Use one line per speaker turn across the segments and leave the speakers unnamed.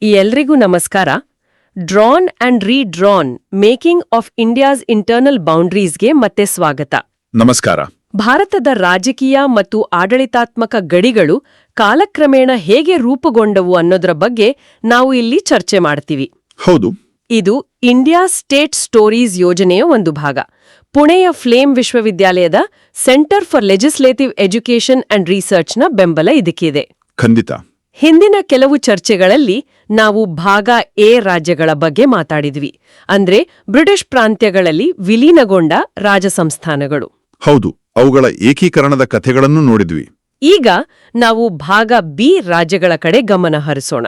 ಎಲ್ರಿಗೂ ನಮಸ್ಕಾರ. Drawn and redrawn making of India's internal ಬೌಂಡ್ರೀಸ್ಗೆ ಮತ್ತೆ ಸ್ವಾಗತ.
ನಮಸ್ಕಾರ.
ಭಾರತದ ರಾಜಕೀಯ ಮತ್ತು ಆಡಳಿತಾತ್ಮಕ ಗಡಿಗಳು ಕಾಲಕ್ರಮೇಣ ಹೇಗೆ ರೂಪುಗೊಂಡವು ಅನ್ನೋದರ ಬಗ್ಗೆ ನಾವು ಇಲ್ಲಿ ಚರ್ಚೆ ಮಾಡ್ತೀವಿ.
ಹೌದು,
ಇದು ಇಂಡಿಯಾ ಸ್ಟೇಟ್ ಸ್ಟೋರೀಸ್ ಯೋಜನೆಯ ಒಂದು ಭಾಗ. ಪುಣೆಯ ಫ್ಲೇಮ್ ವಿಶ್ವವಿದ್ಯಾಲಯದ centre for legislative education and ರಿಸರ್ಚ್ನ ಬೆಂಬಲ ಇದಕ್ಕಿದೆ.
ಖಂಡಿತ.
ಹಿಂದಿನ ಕೆಲವು ಚರ್ಚೆಗಳಲ್ಲಿ ನಾವು ಭಾಗ ಎ ರಾಜ್ಯಗಳ ಬಗ್ಗೆ ಮಾತಾಡಿದ್ವಿ, ಅಂದ್ರೆ ಬ್ರಿಟಿಷ್ ಪ್ರಾಂತ್ಯಗಳಲ್ಲಿ ವಿಲೀನಗೊಂಡ ರಾಜಸಂಸ್ಥಾನಗಳು.
ಹೌದು, ಅವುಗಳ ಏಕೀಕರಣದ ಕಥೆಗಳನ್ನು ನೋಡಿದ್ವಿ.
ಈಗ ನಾವು ಭಾಗ ಬಿ ರಾಜ್ಯಗಳ ಕಡೆ ಗಮನ ಹರಿಸೋಣ.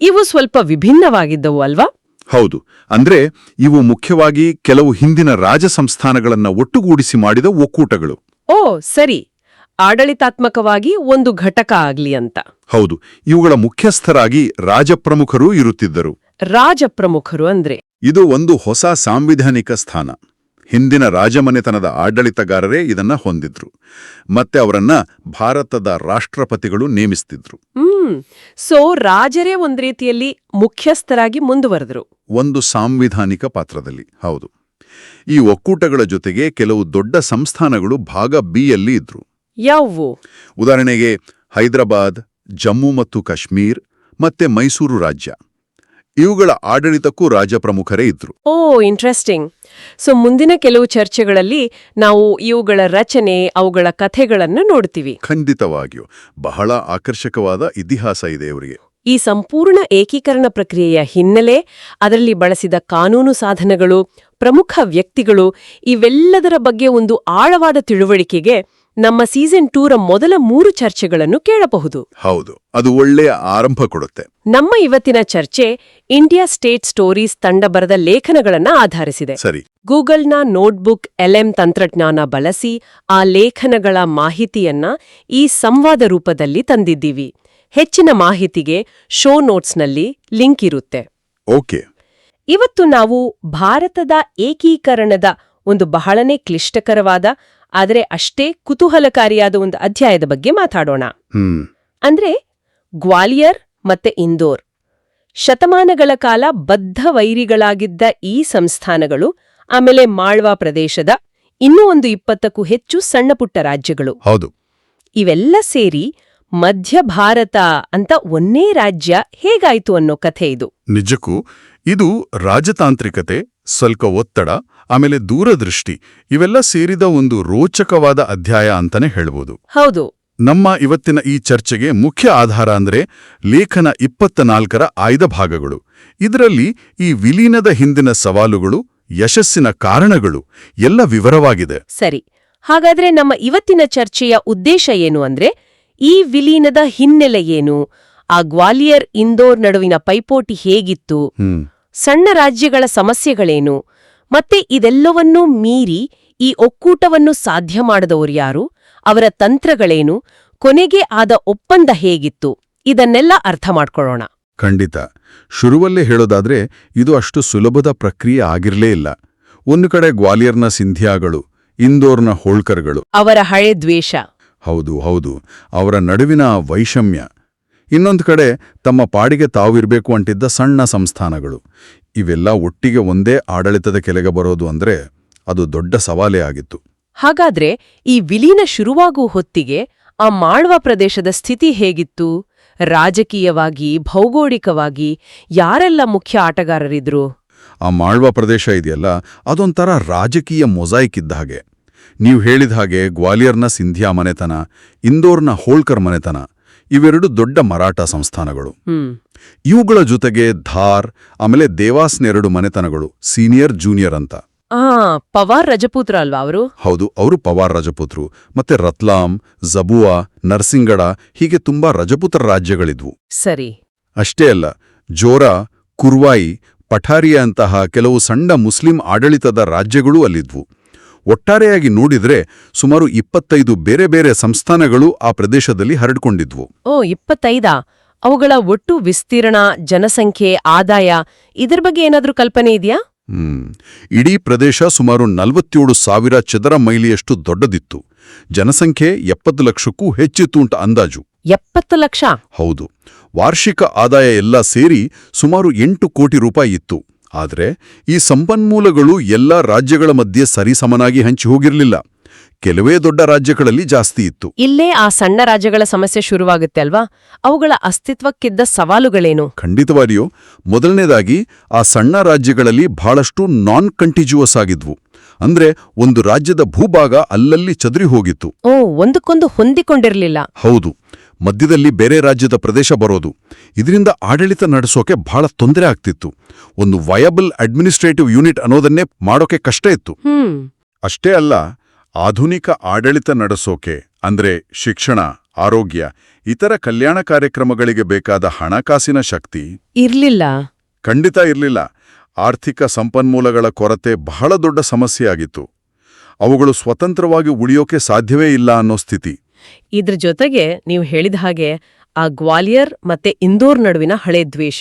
ಇವು ಸ್ವಲ್ಪ ವಿಭಿನ್ನವಾಗಿದ್ದವು ಅಲ್ವಾ?
ಹೌದು, ಅಂದ್ರೆ ಇವು ಮುಖ್ಯವಾಗಿ ಕೆಲವು ಹಿಂದಿನ ರಾಜಸಂಸ್ಥಾನಗಳನ್ನ ಒಟ್ಟುಗೂಡಿಸಿ ಮಾಡಿದ ಒಕ್ಕೂಟಗಳು.
ಓ ಸರಿ, ಆಡಳಿತಾತ್ಮಕವಾಗಿ ಒಂದು ಘಟಕ ಆಗ್ಲಿ ಅಂತ.
ಹೌದು, ಇವುಗಳ ಮುಖ್ಯಸ್ಥರಾಗಿ ರಾಜಪ್ರಮುಖರೂ ಇರುತ್ತಿದ್ದರು.
ರಾಜಪ್ರಮುಖರು ಅಂದ್ರೆ
ಇದು ಒಂದು ಹೊಸ ಸಾಂವಿಧಾನಿಕ ಸ್ಥಾನ. ಹಿಂದಿನ ರಾಜಮನೆತನದ ಆಡಳಿತಗಾರರೇ ಇದನ್ನ ಹೊಂದಿದ್ರು. ಮತ್ತೆ ಅವರನ್ನ ಭಾರತದ ರಾಷ್ಟ್ರಪತಿಗಳು ನೇಮಿಸ್ತಿದ್ರು.
ಸೊ ರಾಜರೇ ಒಂದ್ ರೀತಿಯಲ್ಲಿ ಮುಖ್ಯಸ್ಥರಾಗಿ ಮುಂದುವರೆದ್ರು
ಒಂದು ಸಾಂವಿಧಾನಿಕ ಪಾತ್ರದಲ್ಲಿ. ಹೌದು, ಈ ಒಕ್ಕೂಟಗಳ ಜೊತೆಗೆ ಕೆಲವು ದೊಡ್ಡ ಸಂಸ್ಥಾನಗಳು ಭಾಗ ಬಿಯಲ್ಲಿ ಇದ್ರು.
ಯಾವುವು?
ಉದಾಹರಣೆಗೆ ಹೈದರಾಬಾದ್, ಜಮ್ಮು ಮತ್ತು ಕಾಶ್ಮೀರ್ ಮತ್ತೆ ಮೈಸೂರು ರಾಜ್ಯ. ಇವುಗಳ ಆಡಳಿತಕ್ಕೂ ರಾಜಪ್ರಮುಖರೇ ಇದ್ರು.
ಓ ಇಂಟ್ರೆಸ್ಟಿಂಗ್. ಸೊ ಮುಂದಿನ ಕೆಲವು ಚರ್ಚೆಗಳಲ್ಲಿ ನಾವು ಇವುಗಳ ರಚನೆ, ಅವುಗಳ ಕಥೆಗಳನ್ನು ನೋಡ್ತೀವಿ.
ಖಂಡಿತವಾಗಿಯೂ ಬಹಳ ಆಕರ್ಷಕವಾದ ಇತಿಹಾಸ ಇದೆ ಇವರಿಗೆ.
ಈ ಸಂಪೂರ್ಣ ಏಕೀಕರಣ ಪ್ರಕ್ರಿಯೆಯ ಹಿನ್ನೆಲೆ, ಅದರಲ್ಲಿ ಬಳಸಿದ ಕಾನೂನು ಸಾಧನಗಳು, ಪ್ರಮುಖ ವ್ಯಕ್ತಿಗಳು, ಇವೆಲ್ಲದರ ಬಗ್ಗೆ ಒಂದು ಆಳವಾದ ತಿಳುವಳಿಕೆಗೆ ನಮ್ಮ ಸೀಸನ್ 2ರ ಮೊದಲ 3 ಚರ್ಚೆಗಳನ್ನು ಕೇಳಬಹುದು.
ಹೌದು, ಅದು ಒಳ್ಳೆಯ ಆರಂಭ ಕೊಡುತ್ತೆ.
ನಮ್ಮ ಇವತ್ತಿನ ಚರ್ಚೆ ಇಂಡಿಯಾ ಸ್ಟೇಟ್ ಸ್ಟೋರೀಸ್ ತಂಡ ಬರೆದ ಲೇಖನಗಳನ್ನ ಆಧರಿಸಿದೆ.
ಸರಿ.
ಗೂಗಲ್ನ ನೋಟ್ಬುಕ್ LM ತಂತ್ರಜ್ಞಾನ ಬಳಸಿ ಆ ಲೇಖನಗಳ ಮಾಹಿತಿಯನ್ನ ಈ ಸಂವಾದ ರೂಪದಲ್ಲಿ ತಂದಿದ್ದೀವಿ. ಹೆಚ್ಚಿನ ಮಾಹಿತಿಗೆ ಶೋ ನೋಟ್ಸ್ನಲ್ಲಿ ಲಿಂಕ್ ಇರುತ್ತೆ.
ಓಕೆ.
ಇವತ್ತು ನಾವು ಭಾರತದ ಏಕೀಕರಣದ ಒಂದು ಬಹಳನೇ ಕ್ಲಿಷ್ಟಕರವಾದ ಆದರೆ ಅಷ್ಟೇ ಕುತೂಹಲಕಾರಿಯಾದ ಒಂದು ಅಧ್ಯಾಯದ ಬಗ್ಗೆ ಮಾತಾಡೋಣ. ಅಂದ್ರೆ ಗ್ವಾಲಿಯರ್ ಮತ್ತೆ ಇಂದೋರ್. ಶತಮಾನಗಳ ಕಾಲ ಬದ್ಧ ವೈರಿಗಳಾಗಿದ್ದ ಈ ಸಂಸ್ಥಾನಗಳು, ಆಮೇಲೆ ಮಾಳ್ವಾ ಪ್ರದೇಶದ ಇನ್ನೂ ಒಂದು 20ಕ್ಕೂ ಹೆಚ್ಚು ಸಣ್ಣಪುಟ್ಟ ರಾಜ್ಯಗಳು.
ಹೌದು,
ಇವೆಲ್ಲ ಸೇರಿ ಮಧ್ಯ ಭಾರತ ಅಂತ ಒಂದೇ ರಾಜ್ಯ ಹೇಗಾಯ್ತು ಅನ್ನೋ ಕಥೆ ಇದು.
ನಿಜಕ್ಕೂ ಇದು ರಾಜತಾಂತ್ರಿಕತೆ, ಸ್ವಲ್ಪ ಒತ್ತಡ, ಆಮೇಲೆ ದೂರದೃಷ್ಟಿ ಇವೆಲ್ಲ ಸೇರಿದ ಒಂದು ರೋಚಕವಾದ ಅಧ್ಯಾಯ ಅಂತಾನೆ ಹೇಳ್ಬೋದು.
ಹೌದು.
ನಮ್ಮ ಇವತ್ತಿನ ಈ ಚರ್ಚೆಗೆ ಮುಖ್ಯ ಆಧಾರ ಅಂದ್ರೆ ಲೇಖನ 24ರ ಆಯ್ದ ಭಾಗಗಳು. ಇದರಲ್ಲಿ ಈ ವಿಲೀನದ ಹಿಂದಿನ ಸವಾಲುಗಳು, ಯಶಸ್ಸಿನ ಕಾರಣಗಳು ಎಲ್ಲ ವಿವರವಾಗಿದೆ.
ಸರಿ, ಹಾಗಾದ್ರೆ ನಮ್ಮ ಇವತ್ತಿನ ಚರ್ಚೆಯ ಉದ್ದೇಶ ಏನು ಅಂದ್ರೆ, ಈ ವಿಲೀನದ ಹಿನ್ನೆಲೆ ಏನು, ಆ ಗ್ವಾಲಿಯರ್ ಇಂದೋರ್ ನಡುವಿನ ಪೈಪೋಟಿ ಹೇಗಿತ್ತು, ಸಣ್ಣ ರಾಜ್ಯಗಳ ಸಮಸ್ಯೆಗಳೇನು, ಮತ್ತೆ ಇದೆಲ್ಲವನ್ನೂ ಮೀರಿ ಈ ಒಕ್ಕೂಟವನ್ನು ಸಾಧ್ಯ ಮಾಡಿದವರು ಯಾರು, ಅವರ ತಂತ್ರಗಳೇನು, ಕೊನೆಗೆ ಆದ ಒಪ್ಪಂದ ಹೇಗಿತ್ತು, ಇದನ್ನೆಲ್ಲ ಅರ್ಥ ಮಾಡ್ಕೊಳ್ಳೋಣ.
ಖಂಡಿತ. ಶುರುವಲ್ಲೇ ಹೇಳೋದಾದ್ರೆ ಇದು ಅಷ್ಟು ಸುಲಭದ ಪ್ರಕ್ರಿಯೆ ಆಗಿರ್ಲೇ ಇಲ್ಲ. ಒಂದು ಕಡೆ ಗ್ವಾಲಿಯರ್ನ ಸಿಂಧಿಯಾಗಳು, ಇಂದೋರ್ನ ಹೋಳ್ಕರ್ಗಳು,
ಅವರ ಹಳೆ ದ್ವೇಷ.
ಹೌದು ಹೌದು, ಅವರ ನಡುವಿನ ವೈಷಮ್ಯ. ಇನ್ನೊಂದು ಕಡೆ ತಮ್ಮ ಪಾಡಿಗೆ ತಾವಿರ್ಬೇಕು ಅಂಟಿದ್ದ ಸಣ್ಣ ಸಂಸ್ಥಾನಗಳು. ಇವೆಲ್ಲ ಒಟ್ಟಿಗೆ ಒಂದೇ ಆಡಳಿತದ ಕೆಳಗೆ ಬರೋದು ಅಂದ್ರೆ ಅದು ದೊಡ್ಡ ಸವಾಲೇ ಆಗಿತ್ತು.
ಹಾಗಾದ್ರೆ ಈ ವಿಲೀನ ಶುರುವಾಗುವ ಹೊತ್ತಿಗೆ ಆ ಮಾಳ್ವಾ ಪ್ರದೇಶದ ಸ್ಥಿತಿ ಹೇಗಿತ್ತು? ರಾಜಕೀಯವಾಗಿ, ಭೌಗೋಳಿಕವಾಗಿ ಯಾರೆಲ್ಲ ಮುಖ್ಯ ಆಟಗಾರರಿದ್ರು?
ಆ ಮಾಳ್ವಾ ಪ್ರದೇಶ ಇದೆಯಲ್ಲ, ಅದೊಂಥರ ರಾಜಕೀಯ ಮೊಸಾಯಿಕ್ ಇದ್ದ ಹಾಗೆ. ನೀವು ಹೇಳಿದ ಹಾಗೆ ಗ್ವಾಲಿಯರ್ನ ಸಿಂಧಿಯಾ ಮನೆತನ, ಇಂದೋರ್ನ ಹೋಳ್ಕರ್ ಮನೆತನ ಇವೆರಡು ದೊಡ್ಡ ಮರಾಠ ಸಂಸ್ಥಾನಗಳು. ಇವುಗಳ ಜೊತೆಗೆ ಧಾರ್, ಆಮೇಲೆ ದೇವಾಸ್ನ 2 ಮನೆತನಗಳು, ಸೀನಿಯರ್ ಜೂನಿಯರ್ ಅಂತ.
ಪವಾರ್ ರಜಪೂತ್ರ ಅಲ್ವಾ ಅವರು?
ಹೌದು, ಅವರು ಪವಾರ್ ರಜಪೂತ್ರು. ಮತ್ತೆ ರತ್ಲಾಂ, ಜಬುವಾ, ನರ್ಸಿಂಗಡ ಹೀಗೆ ತುಂಬಾ ರಜಪೂತರ ರಾಜ್ಯಗಳಿದ್ವು.
ಸರಿ.
ಅಷ್ಟೇ ಅಲ್ಲ, ಜೋರಾ, ಕುರ್ವಾಯಿ, ಪಠಾರಿಯಾ ಅಂತಹ ಕೆಲವು ಸಣ್ಣ ಮುಸ್ಲಿಂ ಆಡಳಿತದ ರಾಜ್ಯಗಳೂ ಅಲ್ಲಿದ್ವು. ಒಟ್ಟಾರೆಯಾಗಿ ನೋಡಿದ್ರೆ ಸುಮಾರು 25 ಬೇರೆ ಬೇರೆ ಸಂಸ್ಥಾನಗಳು ಆ ಪ್ರದೇಶದಲ್ಲಿ ಹರಡ್ಕೊಂಡಿದ್ವು.
ಓ 25. ಅವುಗಳ ಒಟ್ಟು ವಿಸ್ತೀರ್ಣ, ಜನಸಂಖ್ಯೆ, ಆದಾಯ ಇದರ ಬಗ್ಗೆ ಏನಾದ್ರೂ ಕಲ್ಪನೆ ಇದೆಯಾ?
ಇಡೀ ಪ್ರದೇಶ ಸುಮಾರು 47,000 ಚದರ ಮೈಲಿಯಷ್ಟು ದೊಡ್ಡದಿತ್ತು. ಜನಸಂಖ್ಯೆ 70 ಲಕ್ಷಕ್ಕೂ ಹೆಚ್ಚಿತ್ತು ಅಂತ ಅಂದಾಜು.
70 ಲಕ್ಷ?
ಹೌದು. ವಾರ್ಷಿಕ ಆದಾಯ ಎಲ್ಲ ಸೇರಿ ಸುಮಾರು 8 ಕೋಟಿ ರೂಪಾಯಿ ಇತ್ತು. ಆದರೆ ಈ ಸಂಪನ್ಮೂಲಗಳು ಎಲ್ಲ ರಾಜ್ಯಗಳ ಮಧ್ಯೆ ಸರಿಸಮನಾಗಿ ಹಂಚಿ ಹೋಗಿರಲಿಲ್ಲ. ಕೆಲವೇ ದೊಡ್ಡ ರಾಜ್ಯಗಳಲ್ಲಿ ಜಾಸ್ತಿ ಇತ್ತು.
ಇಲ್ಲೇ ಆ ಸಣ್ಣ ರಾಜ್ಯಗಳ ಸಮಸ್ಯೆ ಶುರುವಾಗುತ್ತೆ ಅಲ್ವಾ? ಅವುಗಳ ಅಸ್ತಿತ್ವಕ್ಕಿದ್ದ ಸವಾಲುಗಳೇನು?
ಖಂಡಿತವಾಗಿಯೂ. ಮೊದಲನೇದಾಗಿ, ಆ ಸಣ್ಣ ರಾಜ್ಯಗಳಲ್ಲಿ ಬಹಳಷ್ಟು ನಾನ್ ಕಂಟಿಜ್ಯೂಯಸ್ ಆಗಿದ್ವು. ಅಂದ್ರೆ ಒಂದು ರಾಜ್ಯದ ಭೂಭಾಗ ಅಲ್ಲಲ್ಲಿ ಚದುರಿ ಹೋಗಿತ್ತು.
ಓ, ಒಂದಕ್ಕೊಂದು ಹೊಂದಿಕೊಂಡಿರಲಿಲ್ಲ.
ಹೌದು, ಮಧ್ಯದಲ್ಲಿ ಬೇರೆ ರಾಜ್ಯದ ಪ್ರದೇಶ ಬರೋದು. ಇದರಿಂದ ಆಡಳಿತ ನಡೆಸೋಕೆ ಬಹಳ ತೊಂದರೆ ಆಗ್ತಿತ್ತು. ಒಂದು ವಯಬಲ್ ಅಡ್ಮಿನಿಸ್ಟ್ರೇಟಿವ್ ಯೂನಿಟ್ ಅನ್ನೋದನ್ನೇ ಮಾಡೋಕೆ ಕಷ್ಟ ಇತ್ತು. ಅಷ್ಟೇ ಅಲ್ಲ, ಆಧುನಿಕ ಆಡಳಿತ ನಡೆಸೋಕೆ ಅಂದ್ರೆ ಶಿಕ್ಷಣ, ಆರೋಗ್ಯ, ಇತರ ಕಲ್ಯಾಣ ಕಾರ್ಯಕ್ರಮಗಳಿಗೆ ಬೇಕಾದ ಹಣಕಾಸಿನ ಶಕ್ತಿ
ಇರ್ಲಿಲ್ಲ.
ಖಂಡಿತ ಇರಲಿಲ್ಲ. ಆರ್ಥಿಕ ಸಂಪನ್ಮೂಲಗಳ ಕೊರತೆ ಬಹಳ ದೊಡ್ಡ ಸಮಸ್ಯೆಯಾಗಿತ್ತು. ಅವುಗಳು ಸ್ವತಂತ್ರವಾಗಿ ಉಳಿಯೋಕೆ ಸಾಧ್ಯವೇ ಇಲ್ಲ ಅನ್ನೋ ಸ್ಥಿತಿ.
ಇದ್ರ ಜೊತೆಗೆ ನೀವು ಹೇಳಿದ ಹಾಗೆ ಆ ಗ್ವಾಲಿಯರ್ ಮತ್ತೆ ಇಂದೋರ್ ನಡುವಿನ ಹಳೆ ದ್ವೇಷ,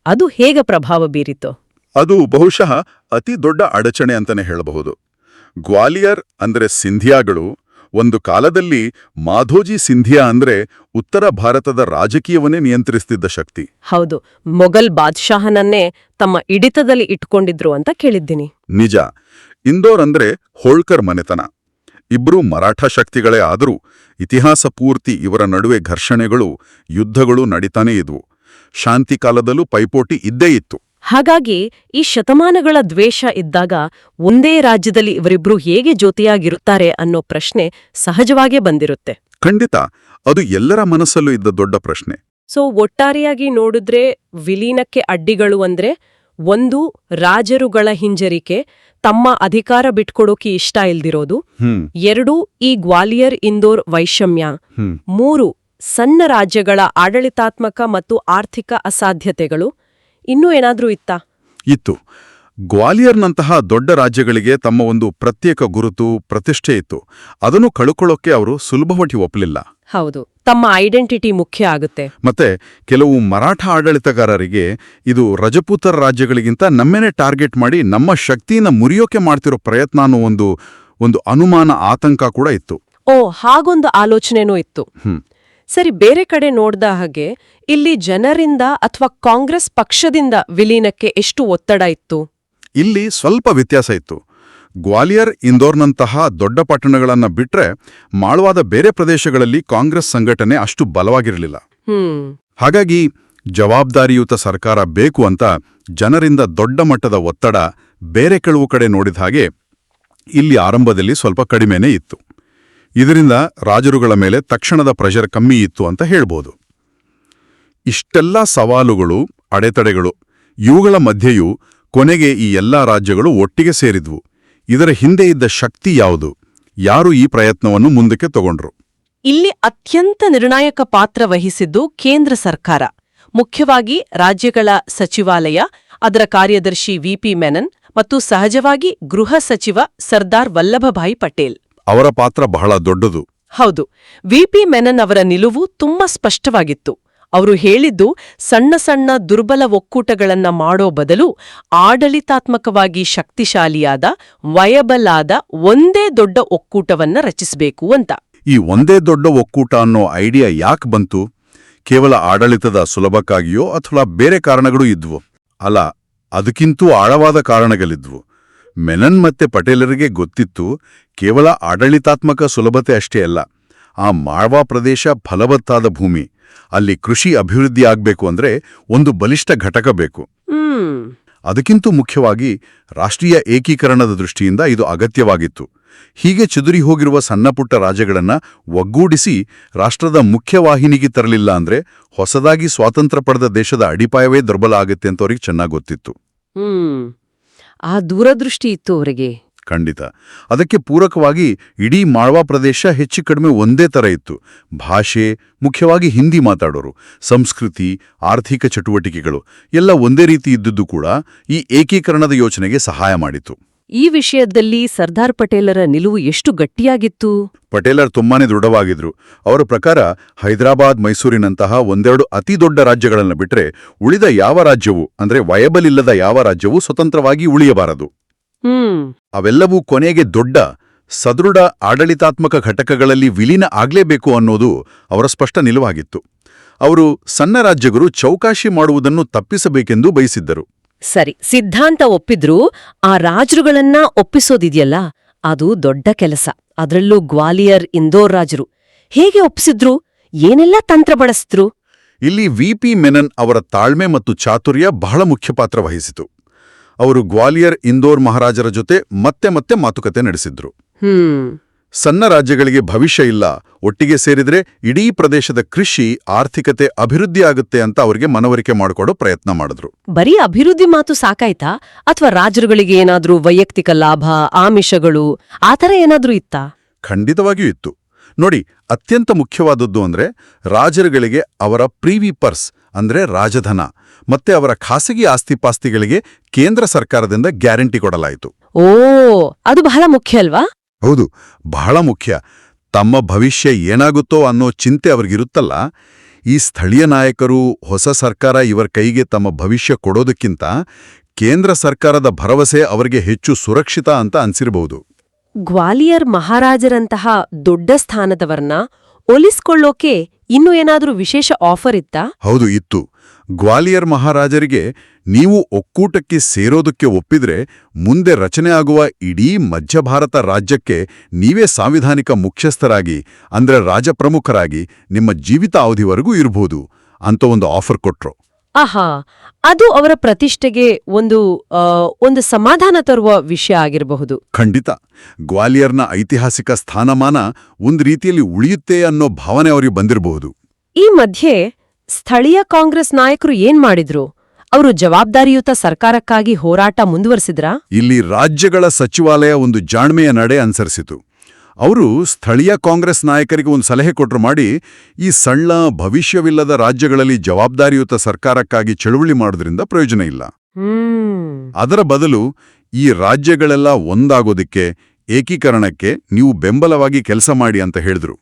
ಅದು ಹೇಗೆ ಪ್ರಭಾವ ಬೀರಿತು?
ಅದು ಬಹುಶಃ ಅತಿ ದೊಡ್ಡ ಅಡಚಣೆ ಅಂತಾನೆ ಹೇಳಬಹುದು. ಗ್ವಾಲಿಯರ್ ಅಂದ್ರೆ ಸಿಂಧಿಯಾಗಳು ಒಂದು ಕಾಲದಲ್ಲಿ ಮಾಧೋಜಿ ಸಿಂಧಿಯಾ ಅಂದ್ರೆ ಉತ್ತರ ಭಾರತದ ರಾಜಕೀಯವನ್ನೇ ನಿಯಂತ್ರಿಸ್ತಿದ್ದ ಶಕ್ತಿ.
ಹೌದು, ಮೊಘಲ್ ಬಾದ್ಶಾಹನನ್ನೇ ತಮ್ಮ ಹಿಡಿತದಲ್ಲಿ ಇಟ್ಕೊಂಡಿದ್ರು ಅಂತ ಕೇಳಿದ್ದೀನಿ.
ನಿಜ. ಇಂದೋರ್ ಅಂದ್ರೆ ಹೋಳ್ಕರ್ ಮನೆತನ. ಇಬ್ರೂ ಮರಾಠ ಶಕ್ತಿಗಳೇ ಆದರೂ ಇತಿಹಾಸ ಪೂರ್ತಿ ಇವರ ನಡುವೆ ಘರ್ಷಣೆಗಳು, ಯುದ್ಧಗಳು ನಡೀತಾನೇ ಇದ್ವು. ಶಾಂತಿ ಕಾಲದಲ್ಲೂ ಪೈಪೋಟಿ ಇದ್ದೇ ಇತ್ತು.
ಹಾಗಾಗಿ ಈ ಶತಮಾನಗಳ ದ್ವೇಷ ಇದ್ದಾಗ ಒಂದೇ ರಾಜ್ಯದಲ್ಲಿ ಇವರಿಬ್ರು ಹೇಗೆ ಜೊತೆಯಾಗಿರುತ್ತಾರೆ ಅನ್ನೋ ಪ್ರಶ್ನೆ ಸಹಜವಾಗೇ ಬಂದಿರುತ್ತೆ.
ಖಂಡಿತ, ಅದು ಎಲ್ಲರ ಮನಸ್ಸಲ್ಲೂ ಇದ್ದ ದೊಡ್ಡ ಪ್ರಶ್ನೆ.
ಸೊ ಒಟ್ಟಾರೆಯಾಗಿ ನೋಡಿದ್ರೆ ವಿಲೀನಕ್ಕೆ ಅಡ್ಡಿಗಳು ಅಂದ್ರೆ, ಒಂದು, ರಾಜರುಗಳ ಹಿಂಜರಿಕೆ, ತಮ್ಮ ಅಧಿಕಾರ ಬಿಟ್ಕೊಡೋಕೆ ಇಷ್ಟ ಇಲ್ದಿರೋದು. 2, ಈ ಗ್ವಾಲಿಯರ್ ಇಂದೋರ್ ವೈಷಮ್ಯ. 3, ಸಣ್ಣ ರಾಜ್ಯಗಳ ಆಡಳಿತಾತ್ಮಕ ಮತ್ತು ಆರ್ಥಿಕ ಅಸಾಧ್ಯತೆಗಳು. ಇನ್ನೂ ಏನಾದ್ರೂ ಇತ್ತಾ?
ಇತ್ತು. ಗ್ವಾಲಿಯರ್ನಂತಹ ದೊಡ್ಡ ರಾಜ್ಯಗಳಿಗೆ ತಮ್ಮ ಒಂದು ಪ್ರತ್ಯೇಕ ಗುರುತು, ಪ್ರತಿಷ್ಠೆ ಇತ್ತು. ಅದನ್ನು ಕಳ್ಕೊಳ್ಳೋಕೆ ಅವರು ಸುಲಭವಾಗಿ ಒಪ್ಪಲಿಲ್ಲ.
ಹೌದು, ತಮ್ಮ ಐಡೆಂಟಿಟಿ ಮುಖ್ಯ ಆಗುತ್ತೆ.
ಮತ್ತೆ ಕೆಲವು ಮರಾಠ ಆಡಳಿತಗಾರರಿಗೆ ಇದು ರಜಪೂತರ ರಾಜ್ಯಗಳಿಗಿಂತ ನಮ್ಮೇನೆ ಟಾರ್ಗೆಟ್ ಮಾಡಿ ನಮ್ಮ ಶಕ್ತಿನ ಮುರಿಯೋಕೆ ಮಾಡ್ತಿರೋ ಪ್ರಯತ್ನ ಅನ್ನೋ ಒಂದು ಅನುಮಾನ, ಆತಂಕ ಕೂಡ ಇತ್ತು.
ಓ, ಹಾಗೊಂದು ಆಲೋಚನೆನೂ ಇತ್ತು. ಸರಿ, ಬೇರೆ ಕಡೆ ನೋಡ್ದ ಹಾಗೆ ಇಲ್ಲಿ ಜನರಿಂದ ಅಥವಾ ಕಾಂಗ್ರೆಸ್ ಪಕ್ಷದಿಂದ ವಿಲೀನಕ್ಕೆ ಎಷ್ಟು ಒತ್ತಡ ಇತ್ತು?
ಇಲ್ಲಿ ಸ್ವಲ್ಪ ವ್ಯತ್ಯಾಸ ಇತ್ತು. ಗ್ವಾಲಿಯರ್, ಇಂದೋರ್ನಂತಹ ದೊಡ್ಡ ಪಟ್ಟಣಗಳನ್ನ ಬಿಟ್ರೆ ಮಾಳ್ವಾದ ಬೇರೆ ಪ್ರದೇಶಗಳಲ್ಲಿ ಕಾಂಗ್ರೆಸ್ ಸಂಘಟನೆ ಅಷ್ಟು ಬಲವಾಗಿರಲಿಲ್ಲ. ಹಾಗಾಗಿ ಜವಾಬ್ದಾರಿಯುತ ಸರ್ಕಾರ ಬೇಕು ಅಂತ ಜನರಿಂದ ದೊಡ್ಡ ಮಟ್ಟದ ಒತ್ತಡ ಬೇರೆ ಕೆಲವು ಕಡೆ ನೋಡಿದ ಹಾಗೆ ಇಲ್ಲಿ ಆರಂಭದಲ್ಲಿ ಸ್ವಲ್ಪ ಕಡಿಮೆನೇ ಇತ್ತು. ಇದರಿಂದ ರಾಜರುಗಳ ಮೇಲೆ ತಕ್ಷಣದ ಪ್ರೆಷರ್ ಕಮ್ಮಿ ಇತ್ತು ಅಂತ ಹೇಳ್ಬೋದು. ಇಷ್ಟೆಲ್ಲ ಸವಾಲುಗಳು, ಅಡೆತಡೆಗಳು, ಇವುಗಳ ಮಧ್ಯೆಯೂ ಕೊನೆಗೆ ಈ ಎಲ್ಲಾ ರಾಜ್ಯಗಳು ಒಟ್ಟಿಗೆ ಸೇರಿದ್ವು. ಇದರ ಹಿಂದೆ ಇದ್ದ ಶಕ್ತಿ ಯಾವುದು? ಯಾರು ಈ ಪ್ರಯತ್ನವನ್ನು ಮುಂದಕ್ಕೆ ತಗೊಂಡ್ರು?
ಇಲ್ಲಿ ಅತ್ಯಂತ ನಿರ್ಣಾಯಕ ಪಾತ್ರ ವಹಿಸಿದ್ದು ಕೇಂದ್ರ ಸರ್ಕಾರ, ಮುಖ್ಯವಾಗಿ ರಾಜ್ಯಗಳ ಸಚಿವಾಲಯ, ಅದರ ಕಾರ್ಯದರ್ಶಿ ವಿ.ಪಿ. ಮೆನನ್ ಮತ್ತು ಸಹಜವಾಗಿ ಗೃಹ ಸಚಿವ ಸರ್ದಾರ್ ವಲ್ಲಭಭಾಯಿ ಪಟೇಲ್.
ಅವರ ಪಾತ್ರ ಬಹಳ ದೊಡ್ಡದು.
ಹೌದು, ವಿ.ಪಿ. ಮೆನನ್ ಅವರ ನಿಲುವು ತುಂಬಾ ಸ್ಪಷ್ಟವಾಗಿತ್ತು. ಅವರು ಹೇಳಿದ್ದು, ಸಣ್ಣ ಸಣ್ಣ ದುರ್ಬಲ ಒಕ್ಕೂಟಗಳನ್ನ ಮಾಡೋ ಬದಲು ಆಡಳಿತಾತ್ಮಕವಾಗಿ ಶಕ್ತಿಶಾಲಿಯಾದ, ವಯಬಲ್ ಆದ ಒಂದೇ ದೊಡ್ಡ ಒಕ್ಕೂಟವನ್ನ ರಚಿಸಬೇಕು ಅಂತ.
ಈ ಒಂದೇ ದೊಡ್ಡ ಒಕ್ಕೂಟ ಅನ್ನೋ ಐಡಿಯಾ ಯಾಕೆ ಬಂತು? ಕೇವಲ ಆಡಳಿತದ ಸುಲಭಕ್ಕಾಗಿಯೋ ಅಥವಾ ಬೇರೆ ಕಾರಣಗಳೂ ಇದ್ವು? ಅಲ್ಲ, ಅದಕ್ಕಿಂತೂ ಆಳವಾದ ಕಾರಣಗಳಿದ್ವು. ಮೆನನ್ ಮತ್ತೆ ಪಟೇಲರಿಗೆ ಗೊತ್ತಿತ್ತು, ಕೇವಲ ಆಡಳಿತಾತ್ಮಕ ಸುಲಭತೆ ಅಷ್ಟೇ ಅಲ್ಲ, ಆ ಮಾಳ್ವಾ ಪ್ರದೇಶ ಫಲವತ್ತಾದ ಭೂಮಿ, ಅಲ್ಲಿ ಕೃಷಿ ಅಭಿವೃದ್ಧಿ ಆಗ್ಬೇಕು ಅಂದ್ರೆ ಒಂದು ಬಲಿಷ್ಠ ಘಟಕ ಬೇಕು. ಅದಕ್ಕಿಂತೂ ಮುಖ್ಯವಾಗಿ ರಾಷ್ಟ್ರೀಯ ಏಕೀಕರಣದ ದೃಷ್ಟಿಯಿಂದ ಇದು ಅಗತ್ಯವಾಗಿತ್ತು. ಹೀಗೆ ಚದುರಿ ಹೋಗಿರುವ ಸಣ್ಣಪುಟ್ಟ ರಾಜ್ಯಗಳನ್ನ ಒಗ್ಗೂಡಿಸಿ ರಾಷ್ಟ್ರದ ಮುಖ್ಯವಾಹಿನಿಗೆ ತರಲಿಲ್ಲ ಅಂದ್ರೆ ಹೊಸದಾಗಿ ಸ್ವಾತಂತ್ರ್ಯ ಪಡೆದ ದೇಶದ ಅಡಿಪಾಯವೇ ದುರ್ಬಲ ಆಗುತ್ತೆ ಅಂತ ಅವ್ರಿಗೆ ಚೆನ್ನಾಗಿ ಗೊತ್ತಿತ್ತು.
ಆ ದೂರದೃಷ್ಟಿ ಇತ್ತು ಅವರಿಗೆ.
ಖಂಡಿತ. ಅದಕ್ಕೆ ಪೂರಕವಾಗಿ ಇಡೀ ಮಾಳ್ವಾ ಪ್ರದೇಶ ಹೆಚ್ಚು ಕಡಿಮೆ ಒಂದೇ ತರ ಇತ್ತು. ಭಾಷೆ, ಮುಖ್ಯವಾಗಿ ಹಿಂದಿ ಮಾತಾಡೋರು, ಸಂಸ್ಕೃತಿ, ಆರ್ಥಿಕ ಚಟುವಟಿಕೆಗಳು ಎಲ್ಲ ಒಂದೇ ರೀತಿ ಇದ್ದುದು ಕೂಡ ಈ ಏಕೀಕರಣದ ಯೋಚನೆಗೆ ಸಹಾಯ ಮಾಡಿತು.
ಈ ವಿಷಯದಲ್ಲಿ ಸರ್ದಾರ್ ಪಟೇಲರ ನಿಲುವು ಎಷ್ಟು ಗಟ್ಟಿಯಾಗಿತ್ತು?
ಪಟೇಲರ್ ತುಂಬಾನೇ ದೃಢವಾಗಿದ್ರು. ಅವರ ಪ್ರಕಾರ ಹೈದರಾಬಾದ್, ಮೈಸೂರಿನಂತಹ ಒಂದೆರಡು ಅತಿ ದೊಡ್ಡ ರಾಜ್ಯಗಳನ್ನು ಬಿಟ್ರೆ ಉಳಿದ ಯಾವ ರಾಜ್ಯವೂ, ಅಂದ್ರೆ ವಯಬಲ್ ಇಲ್ಲದ ಯಾವ ರಾಜ್ಯವೂ ಸ್ವತಂತ್ರವಾಗಿ ಉಳಿಯಬಾರದು. ಅವೆಲ್ಲವೂ ಕೊನೆಗೆ ದೊಡ್ಡ, ಸದೃಢ ಆಡಳಿತಾತ್ಮಕ ಘಟಕಗಳಲ್ಲಿ ವಿಲೀನ ಆಗ್ಲೇಬೇಕು ಅನ್ನೋದು ಅವರ ಸ್ಪಷ್ಟ ನಿಲುವಾಗಿತ್ತು. ಅವರು ಸಣ್ಣ ರಾಜ್ಯಗಳು ಚೌಕಾಶಿ ಮಾಡುವುದನ್ನು ತಪ್ಪಿಸಬೇಕೆಂದು ಬಯಸಿದ್ದರು.
ಸರಿ, ಸಿದ್ಧಾಂತ ಒಪ್ಪಿದ್ರೂ ಆ ರಾಜರುಗಳನ್ನ ಒಪ್ಪಿಸೋದಿದೆಯಲ್ಲ, ಅದು ದೊಡ್ಡ ಕೆಲಸ. ಅದ್ರಲ್ಲೂ ಗ್ವಾಲಿಯರ್, ಇಂದೋರ್ ರಾಜರು ಹೇಗೆ ಒಪ್ಪಿಸಿದ್ರು? ಏನೆಲ್ಲ ತಂತ್ರ ಬಳಸಿದ್ರು?
ಇಲ್ಲಿ ವಿ.ಪಿ. ಮೆನನ್ ಅವರ ತಾಳ್ಮೆ ಮತ್ತು ಚಾತುರ್ಯ ಬಹಳ ಮುಖ್ಯ ಪಾತ್ರ ವಹಿಸಿತು. ಅವರು ಗ್ವಾಲಿಯರ್, ಇಂದೋರ್ ಮಹಾರಾಜರ ಜೊತೆ ಮತ್ತೆ ಮತ್ತೆ ಮಾತುಕತೆ ನಡೆಸಿದ್ರು. ಸಣ್ಣ ರಾಜ್ಯಗಳಿಗೆ ಭವಿಷ್ಯ ಇಲ್ಲ, ಒಟ್ಟಿಗೆ ಸೇರಿದ್ರೆ ಇಡೀ ಪ್ರದೇಶದ ಕೃಷಿ, ಆರ್ಥಿಕತೆ ಅಭಿವೃದ್ಧಿಯಾಗುತ್ತೆ ಅಂತ ಅವರಿಗೆ ಮನವರಿಕೆ ಮಾಡಿಕೊಡೋ ಪ್ರಯತ್ನ ಮಾಡಿದ್ರು.
ಬರೀ ಅಭಿವೃದ್ಧಿ ಮಾತು ಸಾಕಾಯ್ತಾ? ಅಥವಾ ರಾಜರುಗಳಿಗೆ ಏನಾದ್ರೂ ವೈಯಕ್ತಿಕ ಲಾಭ, ಆಮಿಷಗಳು ಆ ಥರ ಏನಾದ್ರೂ ಇತ್ತಾ?
ಖಂಡಿತವಾಗಿಯೂ ಇತ್ತು. ನೋಡಿ, ಅತ್ಯಂತ ಮುಖ್ಯವಾದದ್ದು ಅಂದ್ರೆ ರಾಜರುಗಳಿಗೆ ಅವರ ಪ್ರೀವಿ ಪರ್ಸ್ ಅಂದ್ರೆ ರಾಜಧನ ಮತ್ತೆ ಅವರ ಖಾಸಗಿ ಆಸ್ತಿಪಾಸ್ತಿಗಳಿಗೆ ಕೇಂದ್ರ ಸರ್ಕಾರದಿಂದ ಗ್ಯಾರಂಟಿ ಕೊಡಲಾಯಿತು.
ಓ, ಅದು ಬಹಳ ಮುಖ್ಯ ಅಲ್ವಾ?
ಹೌದು, ಬಹಳ ಮುಖ್ಯ. ತಮ್ಮ ಭವಿಷ್ಯ ಏನಾಗುತ್ತೋ ಅನ್ನೋ ಚಿಂತೆ ಅವ್ರಿಗಿರುತ್ತಲ್ಲ, ಈ ಸ್ಥಳೀಯ ನಾಯಕರು, ಹೊಸ ಸರ್ಕಾರ ಇವರ ಕೈಗೆ ತಮ್ಮ ಭವಿಷ್ಯ ಕೊಡೋದಕ್ಕಿಂತ ಕೇಂದ್ರ ಸರ್ಕಾರದ ಭರವಸೆ ಅವರಿಗೆ ಹೆಚ್ಚು ಸುರಕ್ಷಿತ ಅಂತ ಅನ್ಸಿರಬಹುದು.
ಗ್ವಾಲಿಯರ್ ಮಹಾರಾಜರಂತಹ ದೊಡ್ಡ ಸ್ಥಾನದವರನ್ನ ಒಲಿಸ್ಕೊಳ್ಳೋಕೆ ಇನ್ನೂ ಏನಾದ್ರೂ ವಿಶೇಷ ಆಫರ್ ಇತ್ತಾ?
ಹೌದು, ಇತ್ತು. ಗ್ವಾಲಿಯರ್ ಮಹಾರಾಜರಿಗೆ ನೀವು ಒಕ್ಕೂಟಕ್ಕೆ ಸೇರೋದಕ್ಕೆ ಒಪ್ಪಿದ್ರೆ ಮುಂದೆ ರಚನೆ ಆಗುವ ಇಡೀ ಮಧ್ಯ ಭಾರತ ರಾಜ್ಯಕ್ಕೆ ನೀವೇ ಸಾಂವಿಧಾನಿಕ ಮುಖ್ಯಸ್ಥರಾಗಿ ಅಂದ್ರೆ ರಾಜಪ್ರಮುಖರಾಗಿ ನಿಮ್ಮ ಜೀವಿತಾವಧಿವರೆಗೂ ಇರಬಹುದು ಅಂತ ಒಂದು ಆಫರ್ ಕೊಟ್ರು.
ಆಹಾ, ಅದು ಅವರ ಪ್ರತಿಷ್ಠೆಗೆ ಒಂದು ಸಮಾಧಾನ ತರುವ ವಿಷಯ ಆಗಿರಬಹುದು.
ಖಂಡಿತ. ಗ್ವಾಲಿಯರ್ನ ಐತಿಹಾಸಿಕ ಸ್ಥಾನಮಾನ ಒಂದು ರೀತಿಯಲ್ಲಿ ಉಳಿಯುತ್ತೆ ಅನ್ನೋ ಭಾವನೆ ಅವರಿಗೆ ಬಂದಿರಬಹುದು.
ಈ ಮಧ್ಯೆ ಸ್ಥಳೀಯ ಕಾಂಗ್ರೆಸ್ ನಾಯಕರು ಏನ್ ಮಾಡಿದ್ರು? ಅವರು ಜವಾಬ್ದಾರಿಯುತ ಸರ್ಕಾರಕ್ಕಾಗಿ ಹೋರಾಟ ಮುಂದುವರೆಸಿದ್ರಾ?
ಇಲ್ಲಿ ರಾಜ್ಯಗಳ ಸಚಿವಾಲಯ ಒಂದು ಜಾಣ್ಮೆಯ ನಡೆ ಅನುಸರಿಸಿತು. ಅವರು ಸ್ಥಳೀಯ ಕಾಂಗ್ರೆಸ್ ನಾಯಕರಿಗೆ ಒಂದು ಸಲಹೆ ಕೊಟ್ರು, ಮಾಡಿ ಈ ಸಣ್ಣ ಭವಿಷ್ಯವಿಲ್ಲದ ರಾಜ್ಯಗಳಲ್ಲಿ ಜವಾಬ್ದಾರಿಯುತ ಸರ್ಕಾರಕ್ಕಾಗಿ ಚಳುವಳಿ ಮಾಡೋದ್ರಿಂದ ಪ್ರಯೋಜನ ಇಲ್ಲ. ಅದರ ಬದಲು ಈ ರಾಜ್ಯಗಳೆಲ್ಲ ಒಂದಾಗೋದಿಕ್ಕೆ, ಏಕೀಕರಣಕ್ಕೆ ನೀವು ಬೆಂಬಲವಾಗಿ ಕೆಲಸ ಮಾಡಿ ಅಂತ ಹೇಳಿದ್ರು.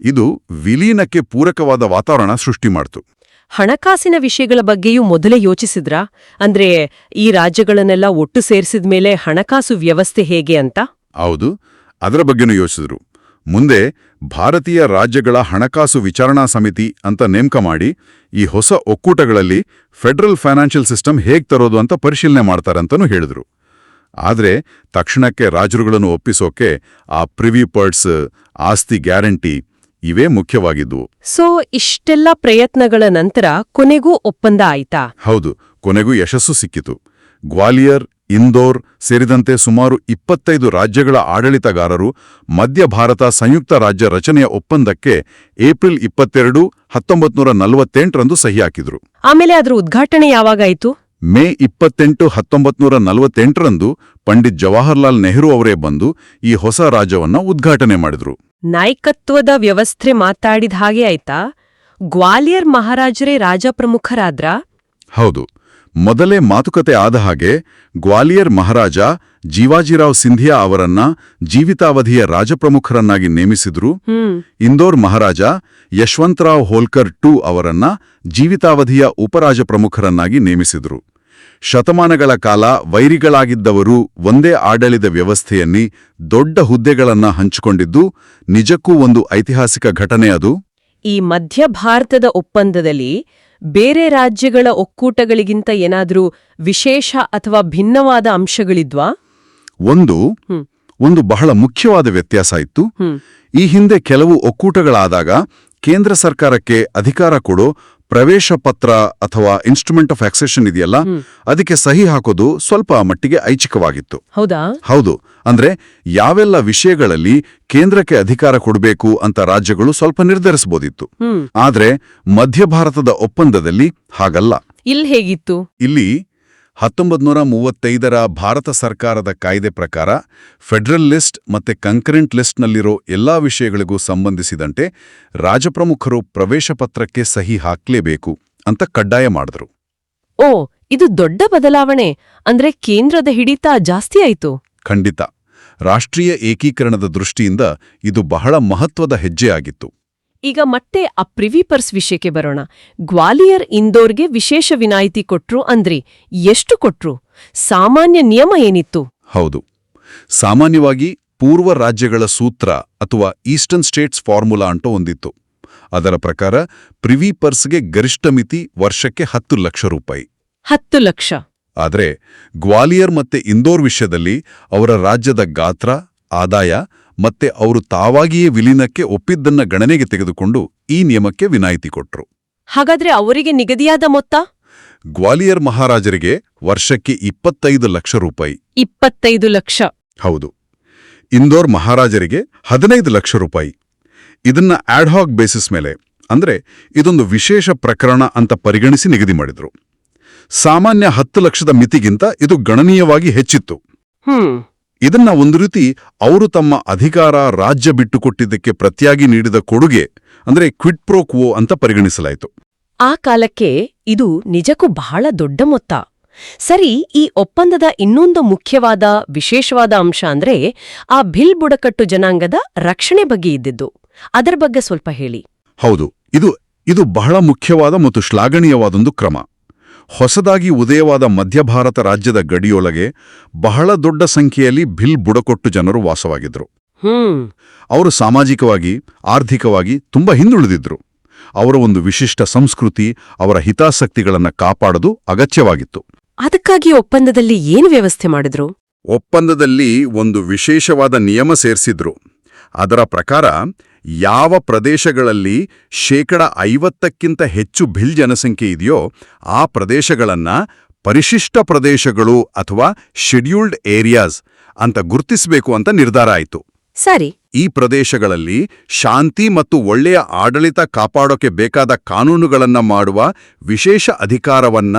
ಇದು ವಿಲೀನಕ್ಕೆ ಪೂರಕವಾದ ವಾತಾವರಣ ಸೃಷ್ಟಿ ಮಾಡ್ತು.
ಹಣಕಾಸಿನ ವಿಷಯಗಳ ಬಗ್ಗೆಯೂ ಮೊದಲೇ ಯೋಚಿಸಿದ್ರಾ? ಅಂದ್ರೆ ಈ ರಾಜ್ಯಗಳನ್ನೆಲ್ಲ ಒಟ್ಟು ಸೇರಿಸಿದ್ಮೇಲೆ ಹಣಕಾಸು ವ್ಯವಸ್ಥೆ ಹೇಗೆ ಅಂತ?
ಹೌದು, ಅದರ ಬಗ್ಗೆನೂ ಯೋಚಿಸಿದ್ರು. ಮುಂದೆ ಭಾರತೀಯ ರಾಜ್ಯಗಳ ಹಣಕಾಸು ವಿಚಾರಣಾ ಸಮಿತಿ ಅಂತ ನೇಮಕ ಮಾಡಿ ಈ ಹೊಸ ಒಕ್ಕೂಟಗಳಲ್ಲಿ ಫೆಡರಲ್ ಫೈನಾನ್ಷಿಯಲ್ ಸಿಸ್ಟಮ್ ಹೇಗೆ ತರೋದು ಅಂತ ಪರಿಶೀಲನೆ ಮಾಡ್ತಾರಂತನೂ ಹೇಳಿದ್ರು. ಆದರೆ ತಕ್ಷಣಕ್ಕೆ ರಾಜರುಗಳನ್ನು ಒಪ್ಪಿಸೋಕೆ ಆ ಪ್ರಿವಿ ಪರ್ಟ್ಸ್, ಆಸ್ತಿ ಗ್ಯಾರಂಟಿ ಇವೇ ಮುಖ್ಯವಾಗಿದ್ವು.
ಸೊ ಇಷ್ಟೆಲ್ಲ ಪ್ರಯತ್ನಗಳ ನಂತರ ಕೊನೆಗೂ ಒಪ್ಪಂದ ಆಯ್ತಾ?
ಹೌದು, ಕೊನೆಗೂ ಯಶಸ್ಸು ಸಿಕ್ಕಿತು. ಗ್ವಾಲಿಯರ್, ಇಂದೋರ್ ಸೇರಿದಂತೆ ಸುಮಾರು 25 ರಾಜ್ಯಗಳ ಆಡಳಿತಗಾರರು ಮಧ್ಯ ಭಾರತ ಸಂಯುಕ್ತ ರಾಜ್ಯ ರಚನೆಯ ಒಪ್ಪಂದಕ್ಕೆ ಏಪ್ರಿಲ್ 22, 1948ರಂದು ಸಹಿ ಹಾಕಿದ್ರು.
ಆಮೇಲೆ ಅದರ ಉದ್ಘಾಟನೆ ಯಾವಾಗಾಯಿತು?
ಮೇ 28, 1948ರಂದು ಪಂಡಿತ್ ಜವಾಹರ್ಲಾಲ್ ನೆಹರು ಅವರೇ ಬಂದು ಈ ಹೊಸ ರಾಜ್ಯವನ್ನ ಉದ್ಘಾಟನೆ ಮಾಡಿದ್ರು.
ನಾಯಕತ್ವದ ವ್ಯವಸ್ಥೆ ಮಾತಾಡಿದ ಹಾಗೆ ಆಯ್ತಾ? ಗ್ವಾಲಿಯರ್ ಮಹಾರಾಜರೇ ರಾಜಪ್ರಮುಖರಾದ್ರ?
ಹೌದು, ಮೊದಲೇ ಮಾತುಕತೆ ಆದ ಹಾಗೆ ಗ್ವಾಲಿಯರ್ ಮಹಾರಾಜ ಜೀವಾಜಿರಾವ್ ಸಿಂಧಿಯಾ ಅವರನ್ನ ಜೀವಿತಾವಧಿಯ ರಾಜಪ್ರಮುಖರನ್ನಾಗಿ ನೇಮಿಸಿದ್ರು. ಇಂದೋರ್ ಮಹಾರಾಜ ಯಶವಂತರಾವ್ ಹೋಲ್ಕರ್ II ಅವರನ್ನ ಜೀವಿತಾವಧಿಯ ಉಪರಾಜಪ್ರಮುಖರನ್ನಾಗಿ ನೇಮಿಸಿದ್ರು. ಶತಮಾನಗಳ ಕಾಲ ವೈರಿಗಳಾಗಿದ್ದವರು ಒಂದೇ ಆಡಳಿತ ವ್ಯವಸ್ಥೆಯಲ್ಲಿ ದೊಡ್ಡ ಹುದ್ದೆಗಳನ್ನ ಹಂಚಿಕೊಂಡಿದ್ದು ನಿಜಕ್ಕೂ ಒಂದು ಐತಿಹಾಸಿಕ ಘಟನೆ ಅದು.
ಈ ಮಧ್ಯ ಭಾರತದ ಒಪ್ಪಂದದಲ್ಲಿ ಬೇರೆ ರಾಜ್ಯಗಳ ಒಕ್ಕೂಟಗಳಿಗಿಂತ ಏನಾದ್ರೂ ವಿಶೇಷ ಅಥವಾ ಭಿನ್ನವಾದ ಅಂಶಗಳಿದ್ವಾ?
ಒಂದು ಬಹಳ ಮುಖ್ಯವಾದ ವ್ಯತ್ಯಾಸ ಇತ್ತು. ಈ ಹಿಂದೆ ಕೆಲವು ಒಕ್ಕೂಟಗಳಾದಾಗ ಕೇಂದ್ರ ಸರ್ಕಾರಕ್ಕೆ ಅಧಿಕಾರ ಕೊಡೋ ಪ್ರವೇಶ ಪತ್ರ ಅಥವಾ ಇನ್ಸ್ಟ್ರುಮೆಂಟ್ ಆಫ್ ಆಕ್ಸೆಷನ್ ಇದೆಯಲ್ಲ, ಅದಕ್ಕೆ ಸಹಿ ಹಾಕೋದು ಸ್ವಲ್ಪ ಮಟ್ಟಿಗೆ ಐಚ್ಛಿಕವಾಗಿತ್ತು.
ಹೌದಾ?
ಹೌದು. ಅಂದ್ರೆ ಯಾವೆಲ್ಲ ವಿಷಯಗಳಲ್ಲಿ ಕೇಂದ್ರಕ್ಕೆ ಅಧಿಕಾರ ಕೊಡಬೇಕು ಅಂತ ರಾಜ್ಯಗಳು ಸ್ವಲ್ಪ ನಿರ್ಧರಿಸಬಹುದಿತ್ತು. ಆದ್ರೆ ಮಧ್ಯ ಭಾರತದ ಒಪ್ಪಂದದಲ್ಲಿ ಹಾಗಲ್ಲ.
ಇಲ್ಲಿ ಹೇಗಿತ್ತು?
ಇಲ್ಲಿ 1935ರ ಭಾರತ ಸರ್ಕಾರದ ಕಾಯ್ದೆ ಪ್ರಕಾರ ಫೆಡರಲ್ ಲಿಸ್ಟ್ ಮತ್ತೆ ಕಂಕರೆಂಟ್ ಲಿಸ್ಟ್ನಲ್ಲಿರೋ ಎಲ್ಲಾ ವಿಷಯಗಳಿಗೂ ಸಂಬಂಧಿಸಿದಂತೆ ರಾಜಪ್ರಮುಖರು ಪ್ರವೇಶ ಪತ್ರಕ್ಕೆ ಸಹಿ ಹಾಕ್ಲೇಬೇಕು ಅಂತ ಕಡ್ಡಾಯ ಮಾಡಿದ್ರು.
ಓ, ಇದು ದೊಡ್ಡ ಬದಲಾವಣೆ. ಅಂದ್ರೆ ಕೇಂದ್ರದ ಹಿಡಿತ ಜಾಸ್ತಿ ಆಯ್ತು.
ಖಂಡಿತ. ರಾಷ್ಟ್ರೀಯ ಏಕೀಕರಣದ ದೃಷ್ಟಿಯಿಂದ ಇದು ಬಹಳ ಮಹತ್ವದ ಹೆಜ್ಜೆ ಆಗಿತ್ತು.
ಈಗ ಮತ್ತೆ ಆ ಪ್ರಿವಿ ಪರ್ಸ್ ವಿಷಯಕ್ಕೆ ಬರೋಣ. ಗ್ವಾಲಿಯರ್, ಇಂದೋರ್ಗೆ ವಿಶೇಷ ವಿನಾಯಿತಿ ಕೊಟ್ರು ಅಂದ್ರಿ. ಎಷ್ಟು ಕೊಟ್ರು? ಸಾಮಾನ್ಯ ನಿಯಮ ಏನಿತ್ತು?
ಹೌದು, ಸಾಮಾನ್ಯವಾಗಿ ಪೂರ್ವ ರಾಜ್ಯಗಳ ಸೂತ್ರ ಅಥವಾ ಈಸ್ಟರ್ನ್ ಸ್ಟೇಟ್ಸ್ ಫಾರ್ಮುಲಾ ಅಂತ ಒಂದಿತ್ತು. ಅದರ ಪ್ರಕಾರ ಪ್ರಿವಿ ಪರ್ಸ್ಗೆ ಗರಿಷ್ಠ ಮಿತಿ ವರ್ಷಕ್ಕೆ 10 ಲಕ್ಷ ರೂಪಾಯಿ.
10 ಲಕ್ಷ.
ಆದರೆ ಗ್ವಾಲಿಯರ್ ಮತ್ತೆ ಇಂದೋರ್ ವಿಷಯದಲ್ಲಿ ಅವರ ರಾಜ್ಯದ ಗಾತ್ರ, ಆದಾಯ ಮತ್ತೆ ಅವರು ತಾವಾಗಿಯೇ ವಿಲೀನಕ್ಕೆ ಒಪ್ಪಿದ್ದನ್ನ ಗಣನೆಗೆ ತೆಗೆದುಕೊಂಡು ಈ ನಿಯಮಕ್ಕೆ ವಿನಾಯಿತಿ ಕೊಟ್ರು.
ಹಾಗಾದ್ರೆ ಅವರಿಗೆ ನಿಗದಿಯಾದ ಮೊತ್ತ?
ಗ್ವಾಲಿಯರ್ ಮಹಾರಾಜರಿಗೆ ವರ್ಷಕ್ಕೆ 25 ಲಕ್ಷ ರೂಪಾಯಿ.
25 ಲಕ್ಷ.
ಹೌದು. ಇಂದೋರ್ ಮಹಾರಾಜರಿಗೆ 15 ಲಕ್ಷ ರೂಪಾಯಿ. ಇದನ್ನ ಆಡ್ಹಾಕ್ ಬೇಸಿಸ್ ಮೇಲೆ, ಅಂದ್ರೆ ಇದೊಂದು ವಿಶೇಷ ಪ್ರಕರಣ ಅಂತ ಪರಿಗಣಿಸಿ ನಿಗದಿ ಮಾಡಿದ್ರು. ಸಾಮಾನ್ಯ 10 ಲಕ್ಷದ ಮಿತಿಗಿಂತ ಇದು ಗಣನೀಯವಾಗಿ ಹೆಚ್ಚಿತ್ತು. ಇದನ್ನ ಒಂದು ರೀತಿ ಅವರು ತಮ್ಮ ಅಧಿಕಾರ, ರಾಜ್ಯ ಬಿಟ್ಟುಕೊಟ್ಟಿದ್ದಕ್ಕೆ ಪ್ರತಿಯಾಗಿ ನೀಡಿದ ಕೊಡುಗೆ, ಅಂದ್ರೆ ಕ್ವಿಡ್ ಪ್ರೋ ಕ್ವೋ ಅಂತ ಪರಿಗಣಿಸಲಾಯಿತು.
ಆ ಕಾಲಕ್ಕೆ ಇದು ನಿಜಕ್ಕೂ ಬಹಳ ದೊಡ್ಡ ಮೊತ್ತ. ಸರಿ, ಈ ಒಪ್ಪಂದದ ಇನ್ನೊಂದು ಮುಖ್ಯವಾದ, ವಿಶೇಷವಾದ ಅಂಶ ಅಂದ್ರೆ ಆ ಭಿಲ್ ಬುಡಕಟ್ಟು ಜನಾಂಗದ ರಕ್ಷಣೆ ಬಗ್ಗೆ ಇದ್ದಿದ್ದು. ಅದರ ಬಗ್ಗೆ ಸ್ವಲ್ಪ ಹೇಳಿ.
ಹೌದು, ಇದು ಬಹಳ ಮುಖ್ಯವಾದ ಮತ್ತು ಶ್ಲಾಘನೀಯವಾದೊಂದು ಕ್ರಮ. ಹೊಸದಾಗಿ ಉದಯವಾದ ಮಧ್ಯಭಾರತ ರಾಜ್ಯದ ಗಡಿಯೊಳಗೆ ಬಹಳ ದೊಡ್ಡ ಸಂಖ್ಯೆಯಲ್ಲಿ ಭಿಲ್ ಬುಡಕಟ್ಟು ಜನರು ವಾಸವಾಗಿದ್ರು. ಅವರು ಸಾಮಾಜಿಕವಾಗಿ, ಆರ್ಥಿಕವಾಗಿ ತುಂಬಾ ಹಿಂದುಳಿದಿದ್ರು. ಅವರ ಒಂದು ವಿಶಿಷ್ಟ ಸಂಸ್ಕೃತಿ, ಅವರ ಹಿತಾಸಕ್ತಿಗಳನ್ನು ಕಾಪಾಡೋದು ಅಗತ್ಯವಾಗಿತ್ತು.
ಅದಕ್ಕಾಗಿ ಒಪ್ಪಂದದಲ್ಲಿ ಏನು ವ್ಯವಸ್ಥೆ ಮಾಡಿದ್ರು?
ಒಪ್ಪಂದದಲ್ಲಿ ಒಂದು ವಿಶೇಷವಾದ ನಿಯಮ ಸೇರಿಸಿದ್ರು. ಅದರ ಪ್ರಕಾರ ಯಾವ ಪ್ರದೇಶಗಳಲ್ಲಿ 50%ಕ್ಕಿಂತ ಹೆಚ್ಚು ಭಿಲ್ ಜನಸಂಖ್ಯೆ ಇದೆಯೋ ಆ ಪ್ರದೇಶಗಳನ್ನ ಪರಿಶಿಷ್ಟ ಪ್ರದೇಶಗಳು ಅಥವಾ ಶೆಡ್ಯೂಲ್ಡ್ ಏರಿಯಾಸ್ ಅಂತ ಗುರುತಿಸಬೇಕು ಅಂತ ನಿರ್ಧಾರ ಆಯಿತು.
ಸರಿ.
ಈ ಪ್ರದೇಶಗಳಲ್ಲಿ ಶಾಂತಿ ಮತ್ತು ಒಳ್ಳೆಯ ಆಡಳಿತ ಕಾಪಾಡೋಕೆ ಬೇಕಾದ ಕಾನೂನುಗಳನ್ನ ಮಾಡುವ ವಿಶೇಷ ಅಧಿಕಾರವನ್ನ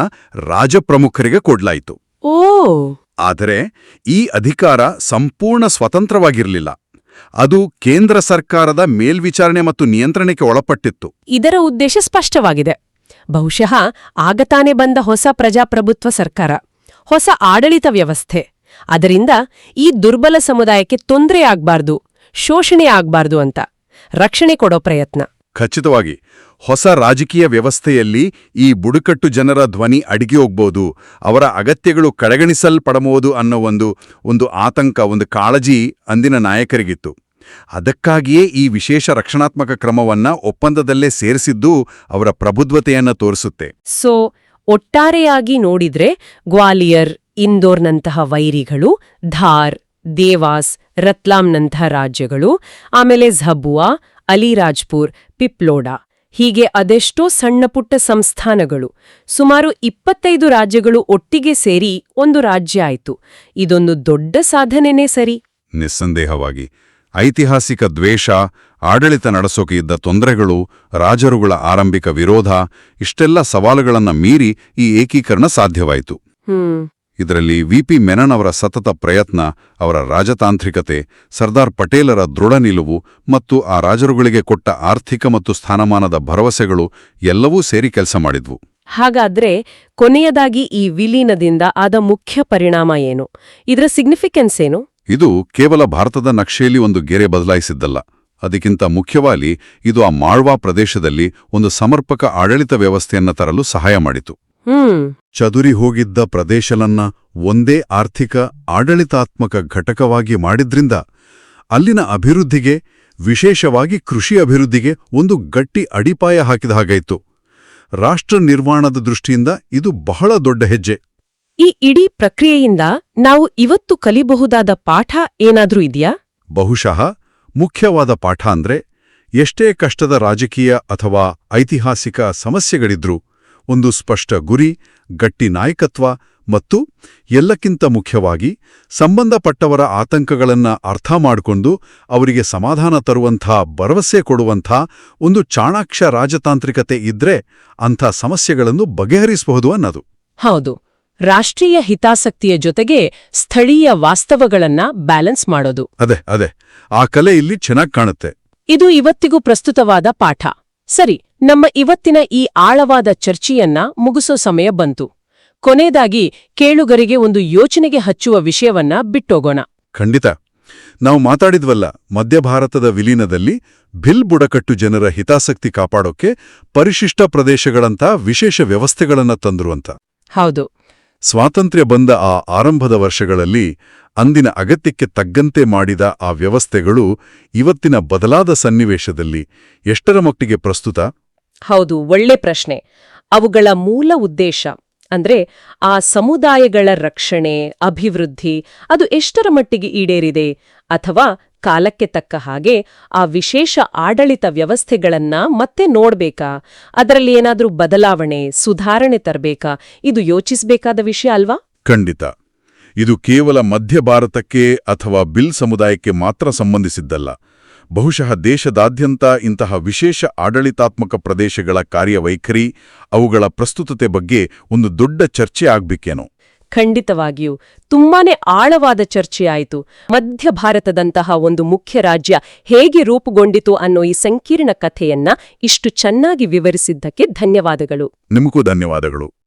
ರಾಜಪ್ರಮುಖರಿಗೆ ಕೊಡ್ಲಾಯಿತು. ಆದರೆ ಈ ಅಧಿಕಾರ ಸಂಪೂರ್ಣ ಸ್ವತಂತ್ರವಾಗಿರಲಿಲ್ಲ. ಅದು ಕೇಂದ್ರ ಸರ್ಕಾರದ ಮೇಲ್ವಿಚಾರಣೆ ಮತ್ತು ನಿಯಂತ್ರಣಕ್ಕೆ ಒಳಪಟ್ಟಿತ್ತು.
ಇದರ ಉದ್ದೇಶ ಸ್ಪಷ್ಟವಾಗಿದೆ. ಬಹುಶಃ ಆಗತಾನೆ ಬಂದ ಹೊಸ ಪ್ರಜಾಪ್ರಭುತ್ವ ಸರ್ಕಾರ, ಹೊಸ ಆಡಳಿತ ವ್ಯವಸ್ಥೆ, ಅದರಿಂದ ಈ ದುರ್ಬಲ ಸಮುದಾಯಕ್ಕೆ ತೊಂದರೆ ಆಗ್ಬಾರ್ದು, ಶೋಷಣೆ ಆಗ್ಬಾರ್ದು ಅಂತ ರಕ್ಷಣೆ ಕೊಡೋ ಪ್ರಯತ್ನ.
ಖಚಿತವಾಗಿ. ಹೊಸ ರಾಜಕೀಯ ವ್ಯವಸ್ಥೆಯಲ್ಲಿ ಈ ಬುಡಕಟ್ಟು ಜನರ ಧ್ವನಿ ಅಡಿಗೆ ಹೋಗ್ಬೋದು, ಅವರ ಅಗತ್ಯಗಳು ಕಡೆಗಣಿಸಲ್ಪಡಬಹುದು ಅನ್ನೋ ಒಂದು ಆತಂಕ, ಒಂದು ಕಾಳಜಿ ಅಂದಿನ ನಾಯಕರಿಗಿತ್ತು. ಅದಕ್ಕಾಗಿಯೇ ಈ ವಿಶೇಷ ರಕ್ಷಣಾತ್ಮಕ ಕ್ರಮವನ್ನ ಒಪ್ಪಂದದಲ್ಲೇ ಸೇರಿಸಿದ್ದು ಅವರ ಪ್ರಬುದ್ಧತೆಯನ್ನ ತೋರಿಸುತ್ತೆ.
ಸೊ ಒಟ್ಟಾರೆಯಾಗಿ ನೋಡಿದ್ರೆ ಗ್ವಾಲಿಯರ್, ಇಂದೋರ್ನಂತಹ ವೈರಿಗಳು, ಧಾರ್, ದೇವಾಸ್, ರತ್ಲಾಂನಂತಹ ರಾಜ್ಯಗಳು, ಆಮೇಲೆ ಝಬುವಾ, ಅಲಿರಾಜ್ಪುರ್, ಪಿಪ್ಲೋಡಾ, ಹೀಗೆ ಅದೆಷ್ಟೋ ಸಣ್ಣಪುಟ್ಟ ಸಂಸ್ಥಾನಗಳು, ಸುಮಾರು 25 ರಾಜ್ಯಗಳು ಒಟ್ಟಿಗೆ ಸೇರಿ ಒಂದು ರಾಜ್ಯ ಆಯ್ತು. ಇದೊಂದು ದೊಡ್ಡ ಸಾಧನೆನೇ ಸರಿ.
ನಿಸ್ಸಂದೇಹವಾಗಿ. ಐತಿಹಾಸಿಕ ದ್ವೇಷ, ಆಡಳಿತ ನಡೆಸೋಕೆ ಇದ್ದ ತೊಂದರೆಗಳು, ರಾಜರುಗಳ ಆರಂಭಿಕ ವಿರೋಧ, ಇಷ್ಟೆಲ್ಲ ಸವಾಲುಗಳನ್ನ ಮೀರಿ ಈ ಏಕೀಕರಣ ಸಾಧ್ಯವಾಯಿತು. ಇದರಲ್ಲಿ ವಿ.ಪಿ. ಮೆನನ್ ಅವರ ಸತತ ಪ್ರಯತ್ನ, ಅವರ ರಾಜತಾಂತ್ರಿಕತೆ, ಸರ್ದಾರ್ ಪಟೇಲರ ದೃಢ ನಿಲುವು ಮತ್ತು ಆ ರಾಜರುಗಳಿಗೆ ಕೊಟ್ಟ ಆರ್ಥಿಕ ಮತ್ತು ಸ್ಥಾನಮಾನದ ಭರವಸೆಗಳು ಎಲ್ಲವೂ ಸೇರಿ ಕೆಲಸ ಮಾಡಿದ್ವು.
ಹಾಗಾದ್ರೆ ಕೊನೆಯದಾಗಿ ಈ ವಿಲೀನದಿಂದ ಆದ ಮುಖ್ಯ ಪರಿಣಾಮ ಏನು? ಇದರ ಸಿಗ್ನಿಫಿಕೆನ್ಸ್ ಏನು?
ಇದು ಕೇವಲ ಭಾರತದ ನಕ್ಷೆಯಲ್ಲಿ ಒಂದು ಗೆರೆ ಬದಲಾಯಿಸಿದ್ದಲ್ಲ. ಅದಕ್ಕಿಂತ ಮುಖ್ಯವಾಗಿ ಇದು ಆ ಮಾಳ್ವಾ ಪ್ರದೇಶದಲ್ಲಿ ಒಂದು ಸಮರ್ಪಕ ಆಡಳಿತ ವ್ಯವಸ್ಥೆಯನ್ನ ತರಲು ಸಹಾಯ ಮಾಡಿತು. ಚದುರಿ ಹೋಗಿದ್ದ ಪ್ರದೇಶಲನ್ನ ಒಂದೇ ಆರ್ಥಿಕ, ಆಡಳಿತಾತ್ಮಕ ಘಟಕವಾಗಿ ಮಾಡಿದ್ರಿಂದ ಅಲ್ಲಿನ ಅಭಿವೃದ್ಧಿಗೆ, ವಿಶೇಷವಾಗಿ ಕೃಷಿ ಅಭಿವೃದ್ಧಿಗೆ ಒಂದು ಗಟ್ಟಿ ಅಡಿಪಾಯ ಹಾಕಿದ ಹಾಗಾಯಿತು. ರಾಷ್ಟ್ರ ನಿರ್ಮಾಣದ ದೃಷ್ಟಿಯಿಂದ ಇದು ಬಹಳ ದೊಡ್ಡ ಹೆಜ್ಜೆ.
ಈ ಇಡೀ ಪ್ರಕ್ರಿಯೆಯಿಂದ ನಾವು ಇವತ್ತು ಕಲಿಬಹುದಾದ ಪಾಠ ಏನಾದ್ರೂ ಇದೆಯಾ?
ಬಹುಶಃ ಮುಖ್ಯವಾದ ಪಾಠ ಅಂದ್ರೆ, ಎಷ್ಟೇ ಕಷ್ಟದ ರಾಜಕೀಯ ಅಥವಾ ಐತಿಹಾಸಿಕ ಸಮಸ್ಯೆಗಳಿದ್ರೂ ಒಂದು ಸ್ಪಷ್ಟ ಗುರಿ, ಗಟ್ಟಿ ನಾಯಕತ್ವ ಮತ್ತು ಎಲ್ಲಕ್ಕಿಂತ ಮುಖ್ಯವಾಗಿ ಸಂಬಂಧಪಟ್ಟವರ ಆತಂಕಗಳನ್ನ ಅರ್ಥ ಮಾಡಿಕೊಂಡು ಅವರಿಗೆ ಸಮಾಧಾನ ತರುವಂಥ, ಭರವಸೆ ಕೊಡುವಂಥ ಒಂದು ಚಾಣಾಕ್ಷ ರಾಜತಾಂತ್ರಿಕತೆ ಇದ್ರೆ ಅಂಥ ಸಮಸ್ಯೆಗಳನ್ನು ಬಗೆಹರಿಸಬಹುದು ಅನ್ನೋದು.
ಹೌದು, ರಾಷ್ಟ್ರೀಯ ಹಿತಾಸಕ್ತಿಯ ಜೊತೆಗೆ ಸ್ಥಳೀಯ ವಾಸ್ತವಗಳನ್ನ ಬ್ಯಾಲೆನ್ಸ್ ಮಾಡೋದು.
ಅದೇ ಆ ಕಲೆ ಇಲ್ಲಿ ಚೆನ್ನಾಗಿ ಕಾಣುತ್ತೆ.
ಇದು ಇವತ್ತಿಗೂ ಪ್ರಸ್ತುತವಾದ ಪಾಠ. ಸರಿ, ನಮ್ಮ ಇವತ್ತಿನ ಈ ಆಳವಾದ ಚರ್ಚೆಯನ್ನ ಮುಗಿಸೋ ಸಮಯ ಬಂತು. ಕೊನೆಯದಾಗಿ ಕೇಳುಗರಿಗೆ ಒಂದು ಯೋಚನೆಗೆ ಹಚ್ಚುವ ವಿಷಯವನ್ನ ಬಿಟ್ಟೋಗೋಣ.
ಖಂಡಿತ. ನಾವು ಮಾತಾಡಿದ್ವಲ್ಲ, ಮಧ್ಯಭಾರತದ ವಿಲೀನದಲ್ಲಿ ಭಿಲ್ ಬುಡಕಟ್ಟು ಜನರ ಹಿತಾಸಕ್ತಿ ಕಾಪಾಡೋಕೆ ಪರಿಶಿಷ್ಟ ಪ್ರದೇಶಗಳಂಥ ವಿಶೇಷ ವ್ಯವಸ್ಥೆಗಳನ್ನ ತಂದ್ರು ಅಂತ.
ಹೌದು.
ಸ್ವಾತಂತ್ರ್ಯ ಬಂದ ಆ ಆರಂಭದ ವರ್ಷಗಳಲ್ಲಿ ಅಂದಿನ ಅಗತ್ಯಕ್ಕೆ ತಗ್ಗಂತೆ ಮಾಡಿದ ಆ ವ್ಯವಸ್ಥೆಗಳು ಇವತ್ತಿನ ಬದಲಾದ ಸನ್ನಿವೇಶದಲ್ಲಿ ಎಷ್ಟರ ಮಟ್ಟಿಗೆ ಪ್ರಸ್ತುತ?
ಹೌದು, ಒಳ್ಳೆ ಪ್ರಶ್ನೆ. ಅವುಗಳ ಮೂಲ ಉದ್ದೇಶ ಅಂದ್ರೆ ಆ ಸಮುದಾಯಗಳ ರಕ್ಷಣೆ, ಅಭಿವೃದ್ಧಿ ಅದು ಎಷ್ಟರ ಮಟ್ಟಿಗೆ ಈಡೇರಿದೆ? ಅಥವಾ ಕಾಲಕ್ಕೆ ತಕ್ಕ ಹಾಗೆ ಆ ವಿಶೇಷ ಆಡಳಿತ ವ್ಯವಸ್ಥೆಗಳನ್ನ ಮತ್ತೆ ನೋಡ್ಬೇಕಾ? ಅದರಲ್ಲಿ ಏನಾದ್ರೂ ಬದಲಾವಣೆ, ಸುಧಾರಣೆ ತರಬೇಕಾ? ಇದು ಯೋಚಿಸಬೇಕಾದ ವಿಷಯ ಅಲ್ವಾ?
ಖಂಡಿತ. ಇದು ಕೇವಲ ಮಧ್ಯ ಭಾರತಕ್ಕೆ ಅಥವಾ ಬಿಲ್ ಸಮುದಾಯಕ್ಕೆ ಮಾತ್ರ ಸಂಬಂಧಿಸಿದ್ದಲ್ಲ. ಬಹುಶಃ ದೇಶದಾದ್ಯಂತ ಇಂತಹ ವಿಶೇಷ ಆಡಳಿತಾತ್ಮಕ ಪ್ರದೇಶಗಳ ಕಾರ್ಯವೈಖರಿ, ಅವುಗಳ ಪ್ರಸ್ತುತತೆ ಬಗ್ಗೆ ಒಂದು ದೊಡ್ಡ ಚರ್ಚೆ ಆಗ್ಬೇಕೇನೋ.
ಖಂಡಿತವಾಗಿಯೂ ತುಂಬಾನೇ ಆಳವಾದ ಚರ್ಚೆಯಾಯಿತು. ಮಧ್ಯ ಭಾರತದಂತಹ ಒಂದು ಮುಖ್ಯ ರಾಜ್ಯ ಹೇಗೆ ರೂಪುಗೊಂಡಿತು ಅನ್ನೋ ಈ ಸಂಕೀರ್ಣ ಕಥೆಯನ್ನ ಇಷ್ಟು ಚೆನ್ನಾಗಿ ವಿವರಿಸಿದ್ದಕ್ಕೆ ಧನ್ಯವಾದಗಳು.
ನಿಮಗೂ ಧನ್ಯವಾದಗಳು.